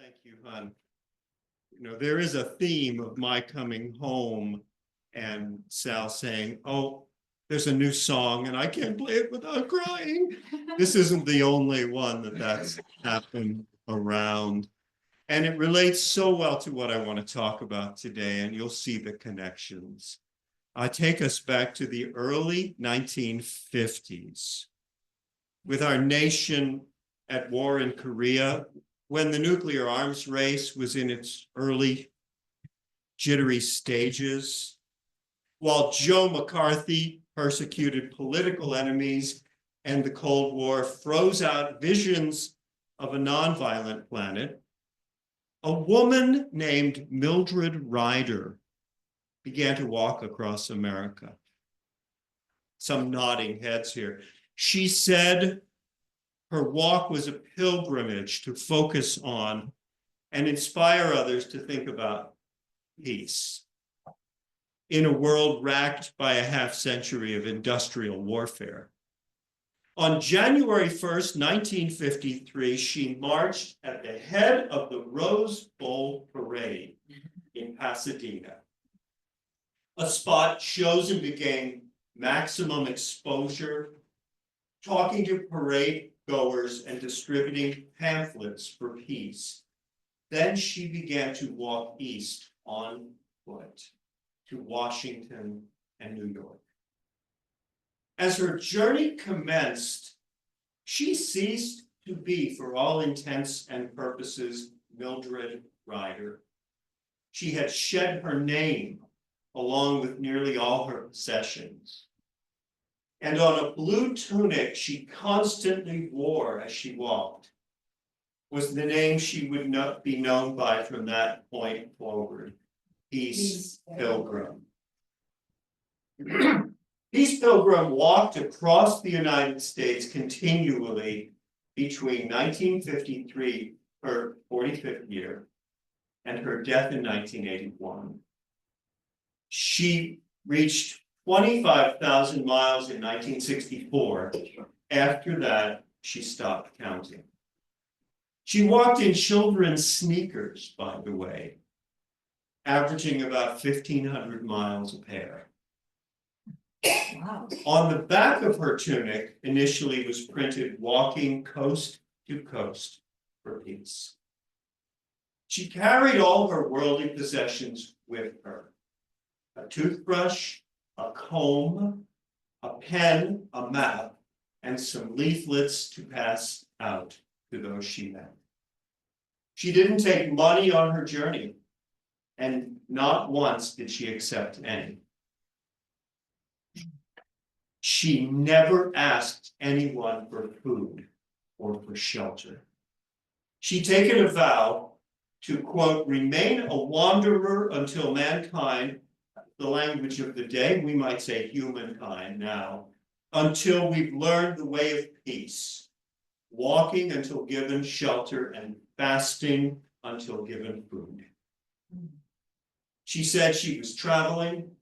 Thank you, hon. You know, there is a theme of my coming home and Sal saying, oh, there's a new song and I can't play it without crying. This isn't the only one that's happened around. And it relates so well to what I want to talk about today, and you'll see the connections. I take us back to the early 1950s with our nation at war in Korea, when the nuclear arms race was in its early jittery stages, while Joe McCarthy persecuted political enemies and the Cold War froze out visions of a nonviolent planet, a woman named Mildred Ryder began to walk across America. Some nodding heads here. She said her walk was a pilgrimage to focus on and inspire others to think about peace in a world racked by a half-century of industrial warfare. On January 1st, 1953, she marched at the head of the Rose Bowl Parade in Pasadena, a spot chosen to gain maximum exposure, talking to parade goers and distributing pamphlets for peace. Then she began to walk east on foot to Washington and New York. As her journey commenced, she ceased to be, for all intents and purposes, Mildred Ryder. She had shed her name along with nearly all her possessions. And on a blue tunic she constantly wore as she walked was the name she would not be known by from that point forward: Peace Pilgrim. Peace Pilgrim walked across the United States continually between 1953, her 45th year, and her death in 1981. She reached 25,000 miles in 1964. After that, she stopped counting. She walked in children's sneakers, by the way, averaging about 1,500 miles a pair. Wow. On the back of her tunic initially was printed "Walking Coast to Coast for Peace." She carried all her worldly possessions with her: a toothbrush, a comb, a pen, a map, and some leaflets to pass out to those she met. She didn't take money on her journey, and not once did she accept any. She never asked anyone for food or for shelter. She'd taken a vow to, quote, remain a wanderer until mankind, the language of the day, we might say humankind now, until we've learned the way of peace, walking until given shelter and fasting until given food. She said she was traveling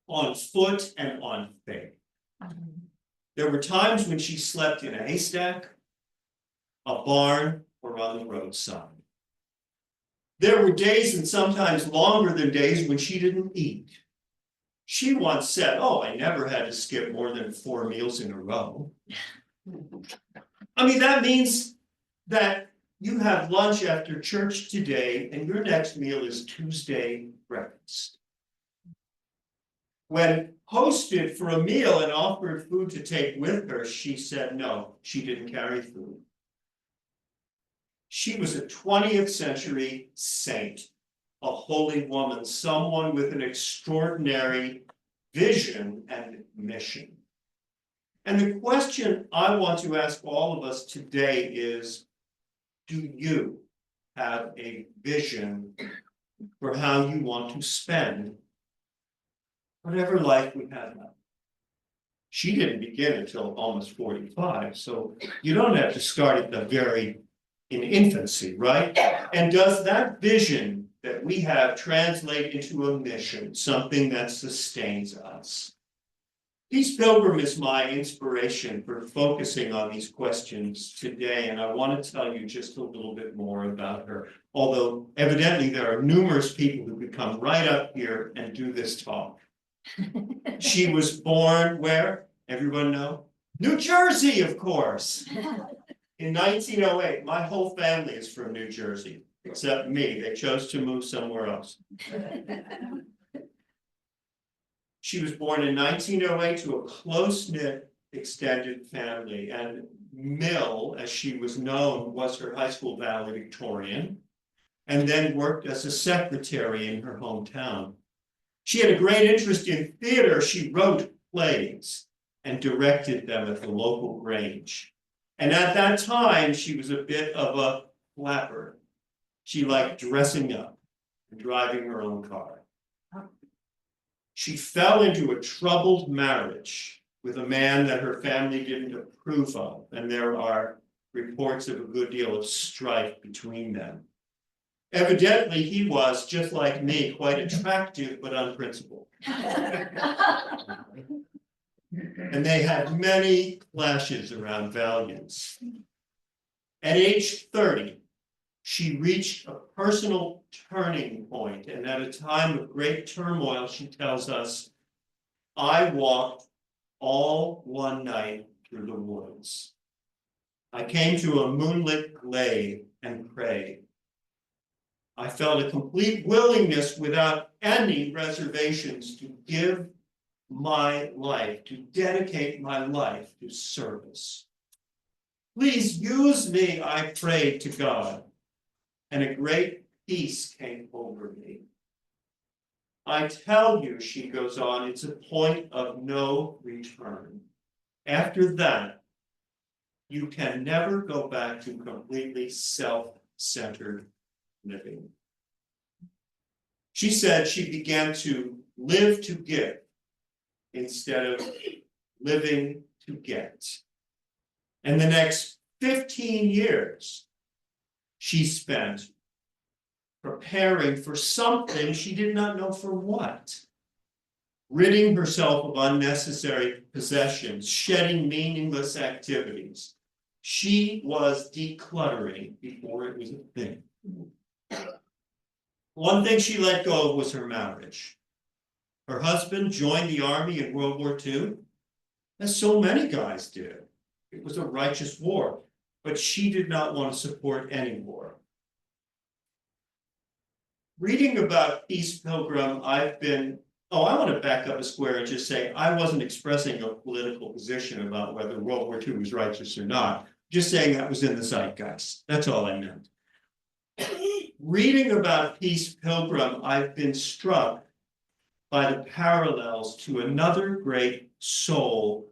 on foot and on faith. There were times when she slept in a haystack, a barn, or on the roadside. There were days, and sometimes longer than days, when she didn't eat. She once said, oh, I never had to skip more than 4 meals in a row. I mean, that means that you have lunch after church today, and your next meal is Tuesday breakfast. When hosted for a meal and offered food to take with her, she said no, she didn't carry food. She was a 20th century saint, a holy woman, someone with an extraordinary vision and mission. And the question I want to ask all of us today is, do you have a vision for how you want to spend whatever life we have now? She didn't begin until almost 45, so you don't have to start at the in infancy, right? And does that vision that we have translate into a mission, something that sustains us? Peace Pilgrim is my inspiration for focusing on these questions today, and I want to tell you just a little bit more about her. Although evidently there are numerous people who could come right up here and do this talk. She was born where? Everyone know? New Jersey, of course. In 1908, my whole family is from New Jersey, except me. They chose to move somewhere else. She was born in 1908 to a close-knit extended family, and Mill, as she was known, was her high school valedictorian, and then worked as a secretary in her hometown. She had a great interest in theater. She wrote plays and directed them at the local Grange. And at that time, she was a bit of a flapper. She liked dressing up and driving her own car. She fell into a troubled marriage with a man that her family didn't approve of, and there are reports of a good deal of strife between them. Evidently, he was, just like me, quite attractive but unprincipled. And they had many clashes around values. At age 30, she reached a personal turning point, and at a time of great turmoil, she tells us, I walked all one night through the woods. I came to a moonlit glade and prayed. I felt a complete willingness without any reservations to give my life, to dedicate my life to service. Please use me, I prayed to God, and a great peace came over me. I tell you, she goes on, it's a point of no return. After that, you can never go back to completely self-centered living. She said she began to live to give instead of living to get. And the next 15 years, she spent preparing for something she did not know for what. Ridding herself of unnecessary possessions, shedding meaningless activities. She was decluttering before it was a thing. One thing she let go of was her marriage. Her husband joined the army in World War II, as so many guys did. It was a righteous war, but she did not want to support any war. Reading about Peace Pilgrim, I want to back up a square and just say I wasn't expressing a political position about whether World War II was righteous or not. Just saying that was in the zeitgeist. That's all I meant. Reading about Peace Pilgrim, I've been struck by the parallels to another great soul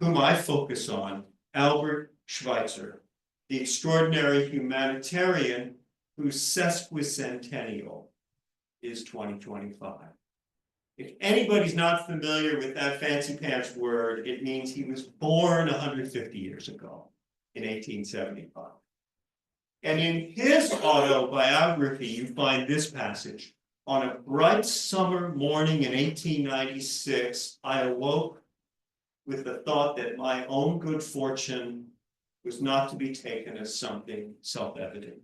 whom I focus on, Albert Schweitzer, the extraordinary humanitarian whose sesquicentennial is 2025. If anybody's not familiar with that fancy pants word, it means he was born 150 years ago in 1875. And in his autobiography, you find this passage. On a bright summer morning in 1896, I awoke with the thought that my own good fortune was not to be taken as something self-evident.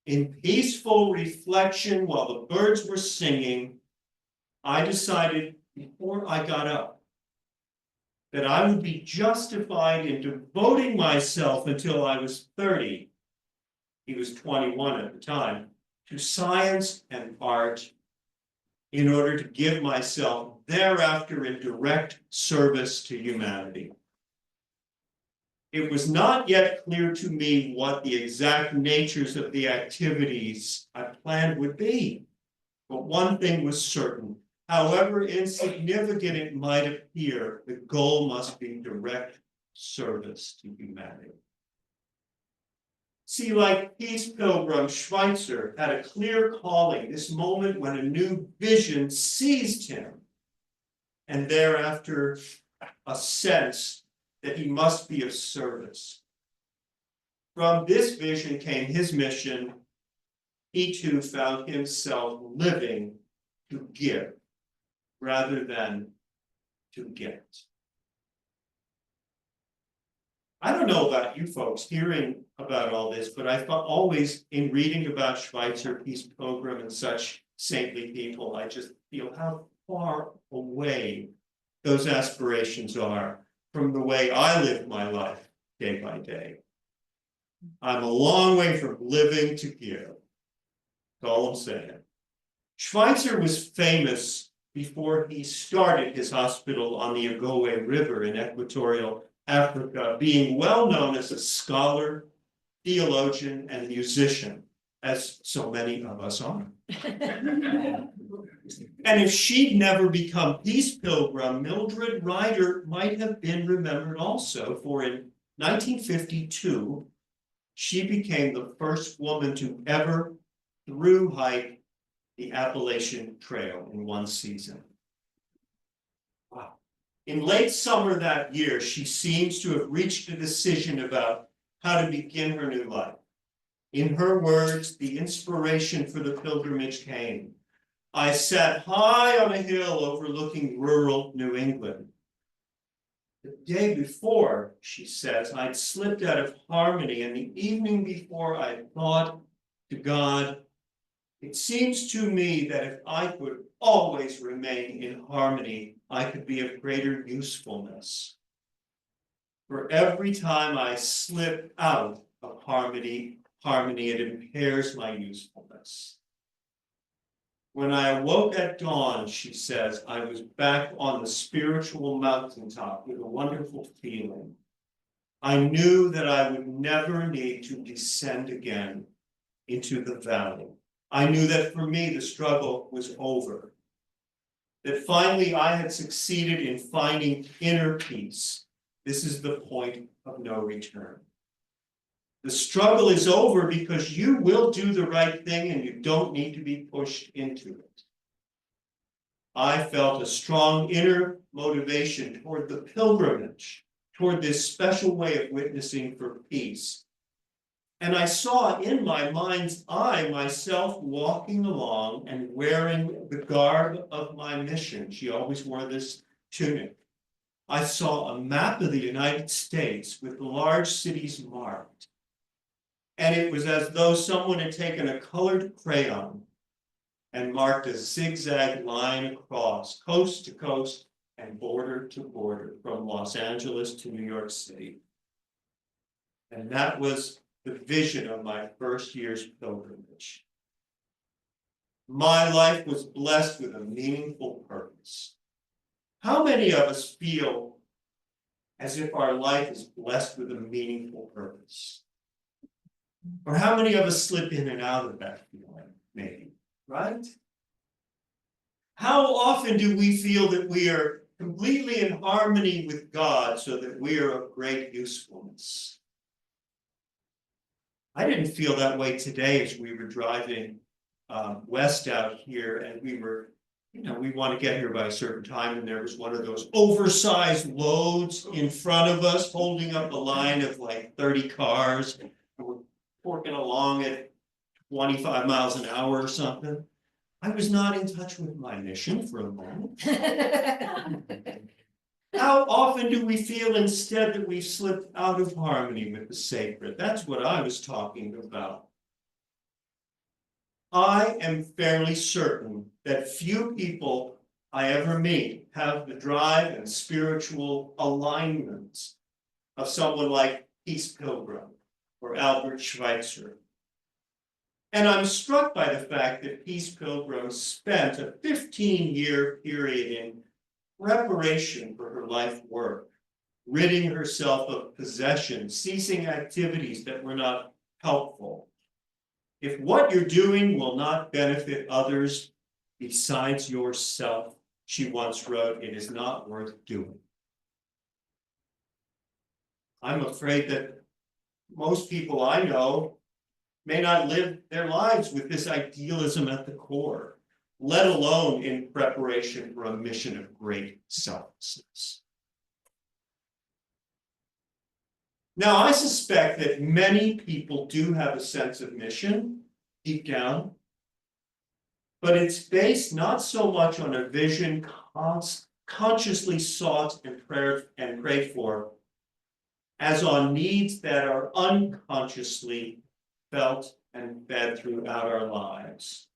In peaceful reflection while the birds were singing, I decided before I got up that I would be justified in devoting myself until I was 30, he was 21 at the time, to science and art in order to give myself thereafter in direct service to humanity. It was not yet clear to me what the exact natures of the activities I planned would be, but one thing was certain. However insignificant it might appear, the goal must be direct service to humanity. See, like Peace Pilgrim, Schweitzer had a clear calling, this moment when a new vision seized him, and thereafter a sense that he must be of service. From this vision came his mission. He too found himself living to give rather than to get. I don't know about you folks hearing about all this, but I thought always in reading about Schweitzer, Peace Pilgrim, and such saintly people, I just feel how far away those aspirations are from the way I live my life day by day. I'm a long way from living to give. That's all I'm saying. Schweitzer was famous before he started his hospital on the Ogowe River in equatorial Africa, being well known as a scholar, theologian, and musician, as so many of us are. And if she'd never become Peace Pilgrim, Mildred Ryder might have been remembered also, for in 1952, she became the first woman to ever through hike the Appalachian Trail in one season. Wow. In late summer that year, she seems to have reached a decision about how to begin her new life. In her words, the inspiration for the pilgrimage came. I sat high on a hill overlooking rural New England. The day before, she says, I'd slipped out of harmony, and the evening before I thought to God, it seems to me that if I could always remain in harmony, I could be of greater usefulness. For every time I slip out of harmony, it impairs my usefulness. When I awoke at dawn, she says, I was back on the spiritual mountaintop with a wonderful feeling. I knew that I would never need to descend again into the valley. I knew that for me, the struggle was over. That finally I had succeeded in finding inner peace. This is the point of no return. The struggle is over because you will do the right thing and you don't need to be pushed into it. I felt a strong inner motivation toward the pilgrimage, toward this special way of witnessing for peace. And I saw in my mind's eye myself walking along and wearing the garb of my mission. She always wore this tunic. I saw a map of the United States with the large cities marked. And it was as though someone had taken a colored crayon and marked a zigzag line across, coast to coast and border to border, from Los Angeles to New York City. And that was the vision of my first year's pilgrimage. My life was blessed with a meaningful purpose. How many of us feel as if our life is blessed with a meaningful purpose? Or how many of us slip in and out of that feeling, maybe, right? How often do we feel that we are completely in harmony with God so that we are of great usefulness? I didn't feel that way today as we were driving west out here, and we were, we want to get here by a certain time, and there was one of those oversized loads in front of us holding up a line of like 30 cars. And we're working along at 25 miles an hour or something. I was not in touch with my mission for a moment. How often do we feel instead that we've slipped out of harmony with the sacred? That's what I was talking about. I am fairly certain that few people I ever meet have the drive and spiritual alignment of someone like Peace Pilgrim or Albert Schweitzer. And I'm struck by the fact that Peace Pilgrim spent a 15-year period in preparation for her life work, ridding herself of possessions, ceasing activities that were not helpful. If what you're doing will not benefit others besides yourself, she once wrote, it is not worth doing. I'm afraid that most people I know may not live their lives with this idealism at the core, let alone in preparation for a mission of great selflessness. Now, I suspect that many people do have a sense of mission deep down, but it's based not so much on a vision consciously sought and prayed for, as on needs that are unconsciously felt and fed throughout our lives.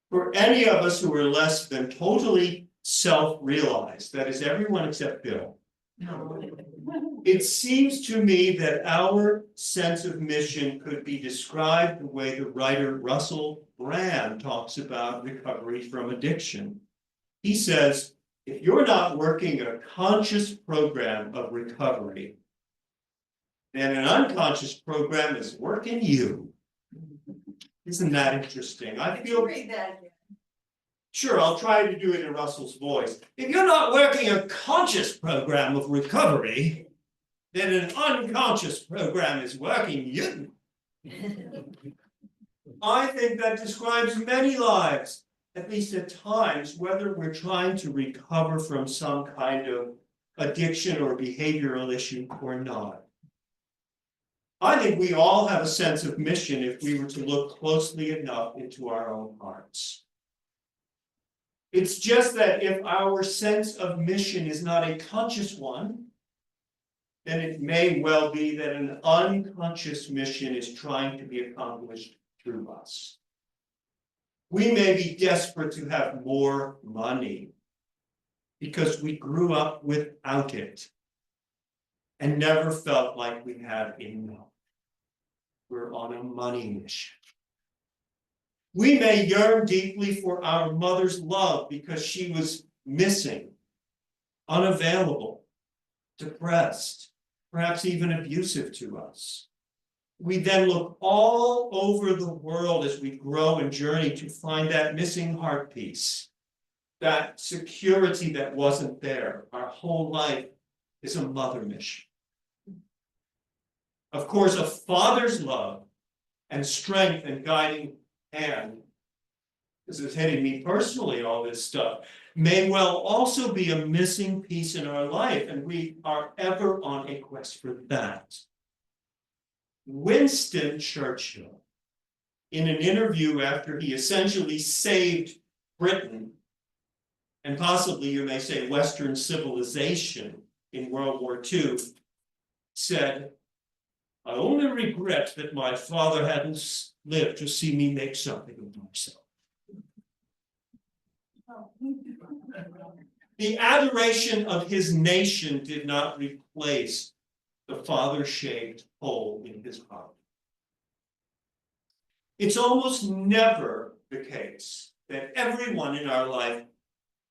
For any of us who are less than totally self-realized, that is everyone except Bill, it seems to me that our sense of mission could be described the way the writer Russell Brand talks about recovery from addiction. He says, if you're not working a conscious program of recovery, then an unconscious program is working you. Isn't that interesting? I feel. Read that again. Sure, I'll try to do it in Russell's voice. If you're not working a conscious program of recovery, then an unconscious program is working you. I think that describes many lives, at least at times, whether we're trying to recover from some kind of addiction or behavioral issue or not. I think we all have a sense of mission if we were to look closely enough into our own hearts. It's just that if our sense of mission is not a conscious one, then it may well be that an unconscious mission is trying to be accomplished through us. We may be desperate to have more money because we grew up without it and never felt like we had enough. We're on a money mission. We may yearn deeply for our mother's love because she was missing, unavailable, depressed, perhaps even abusive to us. We then look all over the world as we grow and journey to find that missing heart piece, that security that wasn't there. Our whole life is a mother mission. Of course, a father's love and strength and guiding hand, this is hitting me personally, all this stuff, may well also be a missing piece in our life, and we are ever on a quest for that. Winston Churchill, in an interview after he essentially saved Britain, and possibly you may say Western civilization in World War II, said, I only regret that my father hadn't lived to see me make something of myself. The adoration of his nation did not replace the father-shaped hole in his heart. It's almost never the case that everyone in our life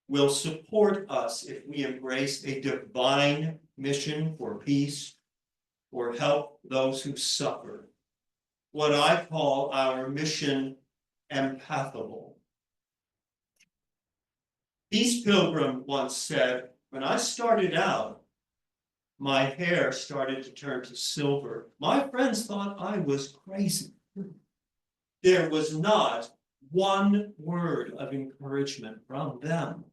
will support us if we embrace a divine mission for peace or help those who suffer, what I call our mission empath-able. Peace Pilgrim once said, when I started out, my hair started to turn to silver. My friends thought I was crazy. There was not one word of encouragement from them.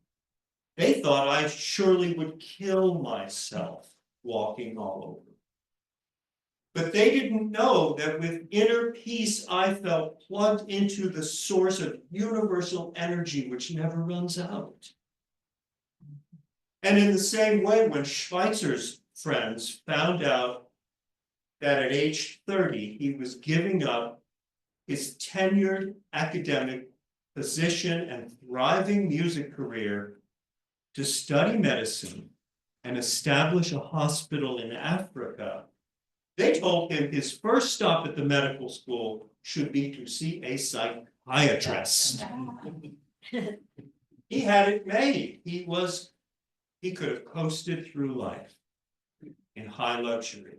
They thought I surely would kill myself walking all over. But they didn't know that with inner peace, I felt plugged into the source of universal energy which never runs out. And in the same way, when Schweitzer's friends found out that at age 30, he was giving up his tenured academic position and thriving music career to study medicine and establish a hospital in Africa, they told him his first stop at the medical school should be to see a psychiatrist. He had it made. He could have coasted through life in high luxury.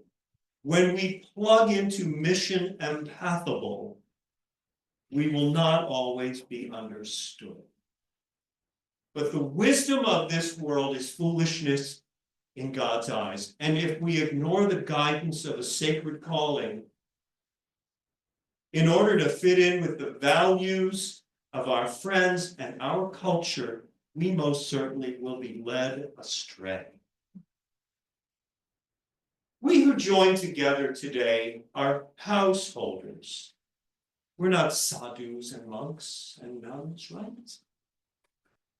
When we plug into mission empath-able, we will not always be understood. But the wisdom of this world is foolishness in God's eyes. And if we ignore the guidance of a sacred calling in order to fit in with the values of our friends and our culture, we most certainly will be led astray. We who join together today are householders. We're not sadhus and monks and nuns, right?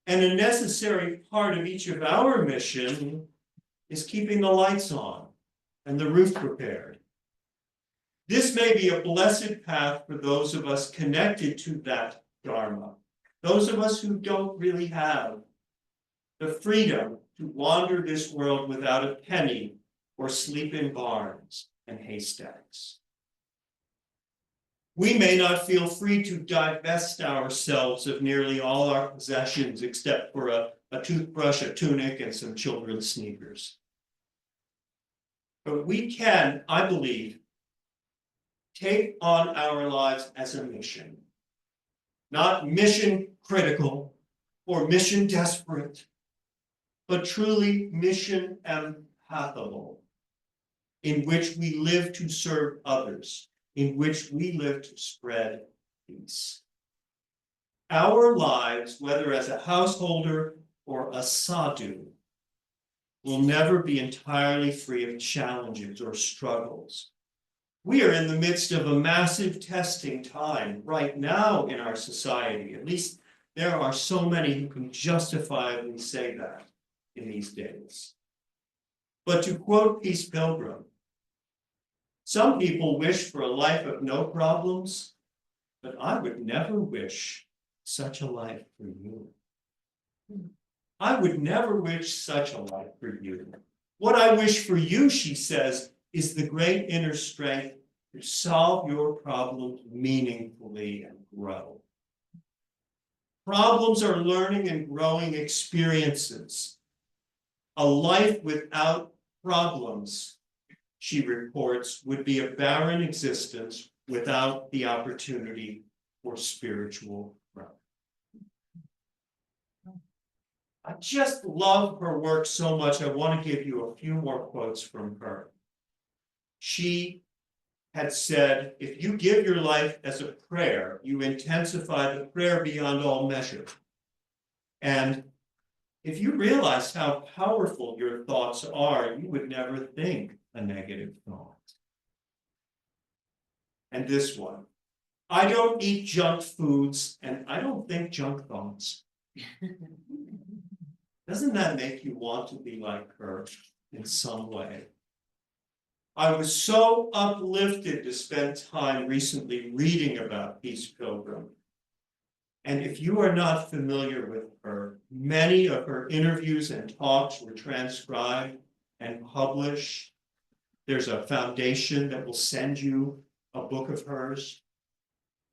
And a necessary part of each of our mission is keeping the lights on and the roof repaired. This may be a blessed path for those of us connected to that Dharma, those of us who don't really have the freedom to wander this world without a penny or sleep in barns and haystacks. We may not feel free to divest ourselves of nearly all our possessions except for a toothbrush, a tunic, and some children's sneakers. But we can, I believe, take on our lives as a mission, not mission critical or mission desperate, but truly mission empath-able, in which we live to serve others, in which we live to spread peace. Our lives, whether as a householder or a sadhu, will never be entirely free of challenges or struggles. We are in the midst of a massive testing time right now in our society. At least there are so many who can justifiably say that in these days. But to quote Peace Pilgrim, some people wish for a life of no problems, but I would never wish such a life for you. I would never wish such a life for you. What I wish for you, she says, is the great inner strength to solve your problems meaningfully and grow. Problems are learning and growing experiences. A life without problems, she reports, would be a barren existence without the opportunity for spiritual growth. I just love her work so much. I want to give you a few more quotes from her. She had said, if you give your life as a prayer, you intensify the prayer beyond all measure. And if you realized how powerful your thoughts are, you would never think a negative thought. And this one, I don't eat junk foods and I don't think junk thoughts. Doesn't that make you want to be like her in some way? I was so uplifted to spend time recently reading about Peace Pilgrim. And if you are not familiar with her, many of her interviews and talks were transcribed and published. There's a foundation that will send you a book of hers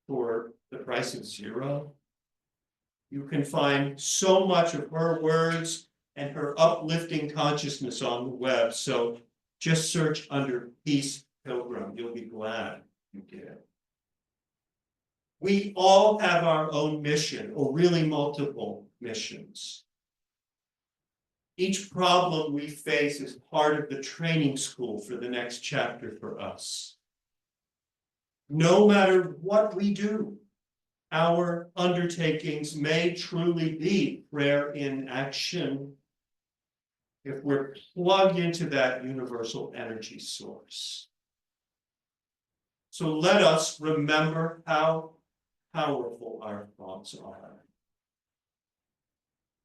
for the price of zero. You can find so much of her words and her uplifting consciousness on the web. So just search under Peace Pilgrim. You'll be glad you did. We all have our own mission, or really multiple missions. Each problem we face is part of the training school for the next chapter for us. No matter what we do, our undertakings may truly be prayer in action if we're plugged into that universal energy source. So let us remember how powerful our thoughts are.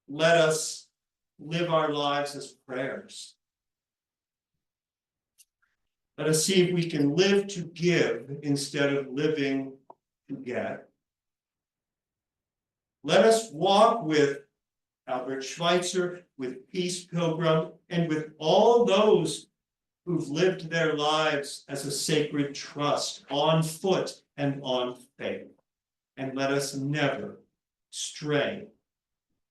Let us live our lives as prayers. Let us see if we can live to give instead of living to get. Let us walk with Albert Schweitzer, with Peace Pilgrim, and with all those who've lived their lives as a sacred trust on foot and on faith. And let us never stray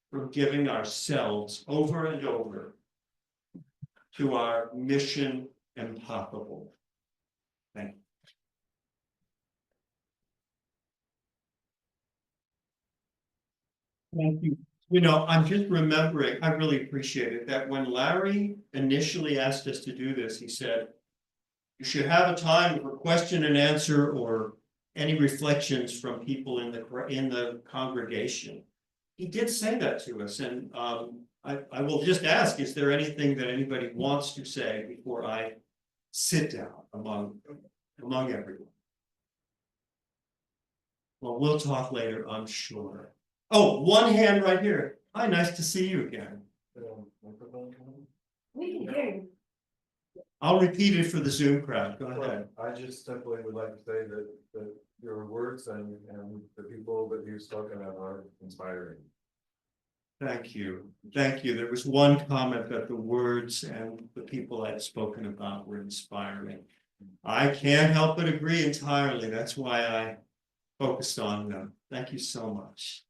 from giving ourselves over and over to our mission empath-able. Thank you. Thank you. You know, I'm just remembering, I really appreciate it, that when Larry initially asked us to do this, he said, you should have a time for question and answer or any reflections from people in the congregation. He did say that to us, and I will just ask, is there anything that anybody wants to say before I sit down among everyone? Well, we'll talk later, I'm sure. Oh, one hand right here. Hi, nice to see you again. We can hear you. I'll repeat it for the Zoom crowd. Go Well, ahead. I just simply would like to say that your words and the people that you've spoken of are inspiring. Thank you. Thank you. There was one comment that the words and the people I'd spoken about were inspiring. I can't help but agree entirely. That's why I focused on them. Thank you so much.